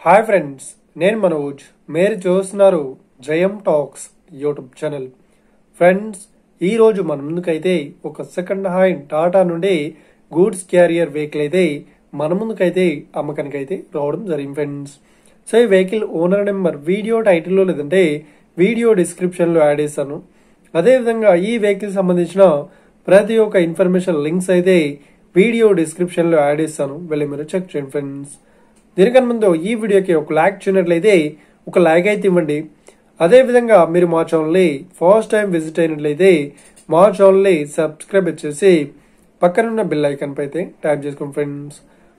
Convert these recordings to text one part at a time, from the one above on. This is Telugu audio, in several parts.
హాయ్ ఫ్రెండ్స్, నేను మనోజ్. మీరు చూస్తున్నారు జయం టాక్స్ యూట్యూబ్ ఛానల్. ఫ్రెండ్స్, ఈరోజు మన ముందుకైతే ఒక సెకండ్ హ్యాండ్ టాటా నుండి గూడ్స్ క్యారియర్ వెహికల్ అయితే మన ముందుకైతే అమ్మకానికి అయితే రావడం జరిగింది ఫ్రెండ్స్. సో ఈ వెహికల్ ఓనర్ నెంబర్ వీడియో టైటిల్లో లేదంటే వీడియో డిస్క్రిప్షన్లో యాడ్ చేస్తాను. అదేవిధంగా ఈ వెహికల్ సంబంధించిన ప్రతి ఒక్క ఇన్ఫర్మేషన్ లింక్స్ అయితే వీడియో డిస్క్రిప్షన్లో యాడ్ చేస్తాను, వెళ్ళి మీరు చెక్ చేయండి ఫ్రెండ్స్. దీనికన్నా ముందు ఈ వీడియోకి ఒక లైక్ చేయనట్లయితే ఒక లైక్ అయితే ఇవ్వండి. అదేవిధంగా మీరు మా ఛానల్ని ఫస్ట్ టైం విజిట్ అయినట్లయితే మా ఛానల్ని సబ్స్క్రైబ్ చేసి పక్కనున్న బెల్ ఐకాన్ పై అయితే ట్యాప్ చేసుకోండి ఫ్రెండ్స్.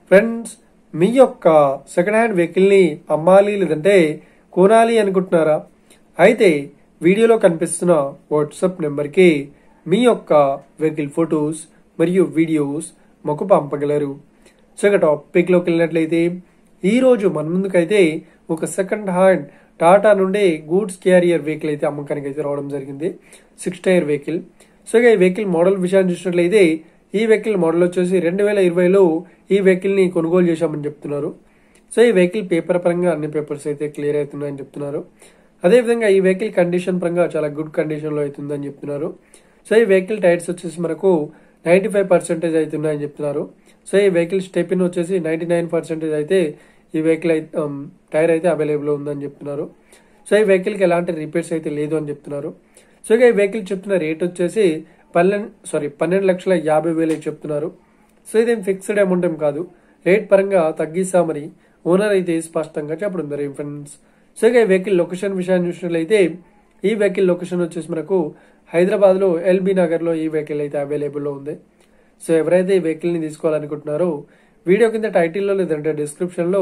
ఫ్రెండ్స్, మీ యొక్క సెకండ్ హ్యాండ్ వెహికల్ని అమ్మాలి లేదంటే కొనాలి అనుకుంటున్నారా? అయితే వీడియోలో కనిపిస్తున్న వాట్సాప్ నెంబర్కి మీ యొక్క వెహికల్ ఫొటోస్ మరియు వీడియోస్ మాకు పంపగలరు. సో ఇక టాపిక్లోకి వెళ్ళినట్లయితే ఈరోజు మన ముందుకైతే ఒక సెకండ్ హ్యాండ్ టాటా నుండి గూడ్స్ క్యారియర్ వెహికల్ అయితే అమ్మకానికి అయితే రావడం జరిగింది. 6 టైర్ వెహికల్. సో ఇక ఈ వెహికల్ మోడల్ విషయాన్ని చూసినట్లయితే ఈ వెహికల్ మోడల్ వచ్చేసి 2020లో ఈ వెహికల్ని కొనుగోలు చేశామని చెప్తున్నారు. సో ఈ వెహికల్ పేపర్ పరంగా అన్ని పేపర్స్ అయితే క్లియర్ అవుతున్నాయని చెప్తున్నారు. అదేవిధంగా ఈ వెహికల్ కండిషన్ పరంగా చాలా గుడ్ కండిషన్లో అవుతుందని చెప్తున్నారు. సో ఈ వెహికల్ టైర్స్ వచ్చేసి మనకు 95% అవుతున్నాయని చెప్తున్నారు. సో ఈ వెహికల్ స్టెపిన్ వచ్చేసి 99% అయితే ఈ వెహికల్ టైర్ అయితే అవైలబుల్ ఉందని చెప్తున్నారు. సో ఈ వెహికల్కి ఎలాంటి రిపేర్స్ అయితే లేదు అని చెప్తున్నారు. సో ఈ వెహికల్ చెప్తున్న రేట్ వచ్చేసి 12,50,000 చెప్తున్నారు. సో ఇదేం ఫిక్స్డ్ అమౌంట్ ఏం కాదు, రేట్ పరంగా తగ్గిస్తామని ఓనర్ అయితే స్పష్టంగా చెప్పడం జరిగింది ఫ్రెండ్స్. సో ఈ వెహికల్ లొకేషన్ విషయాన్ని చూసినట్లయితే ఈ వెహికల్ లొకేషన్ వచ్చేసి మనకు హైదరాబాద్లో ఎల్బీ నగర్లో ఈ వెహికల్ అయితే అవైలబుల్లో ఉంది. సో ఎవరైతే ఈ వెహికల్ని తీసుకోవాలనుకుంటున్నారో వీడియో కింద టైటిల్లో లేదంటే డిస్క్రిప్షన్లో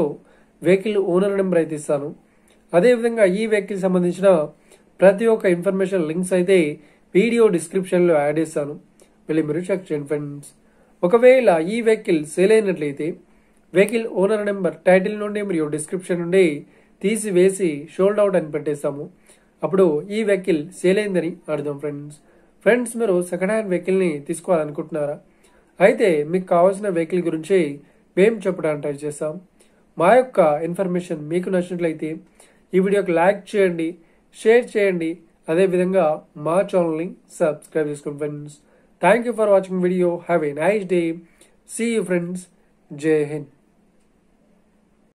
వెహికల్ ఓనర్ నెంబర్ అయితే ఇస్తాను. అదేవిధంగా ఈ వెహికల్ సంబంధించిన ప్రతి ఒక్క ఇన్ఫర్మేషన్ లింక్స్ అయితే వీడియో డిస్క్రిప్షన్లో యాడ్ చేస్తాను, వెళ్ళి మీరు చెక్ చేయండి ఫ్రెండ్స్. ఒకవేళ ఈ వెహికల్ సేల్ అయినట్లయితే వెహికల్ ఓనర్ నెంబర్ టైటిల్ నుండి మరియు డిస్క్రిప్షన్ నుండి తీసివేసి షోల్డ్ అవుట్ అని పెట్టేస్తాము. అప్పుడు ఈ వెహికల్ సేల్ అయిందని అర్థం ఫ్రెండ్స్. ఫ్రెండ్స్, మీరు సెకండ్ హ్యాండ్ వెహికల్ని తీసుకోవాలనుకుంటున్నారా? అయితే మీకు కావాల్సిన వెహికల్ గురించి మేము చెప్పడానికి ట్రై చేస్తాం. మా యొక్క ఇన్ఫర్మేషన్ మీకు నచ్చినట్లయితే ఈ వీడియోకి లైక్ చేయండి, షేర్ చేయండి, అదేవిధంగా మా ఛానల్ని సబ్స్క్రైబ్ చేసుకోండి friends. Thank you for watching video. Have a nice day. See you friends. జై హింద్.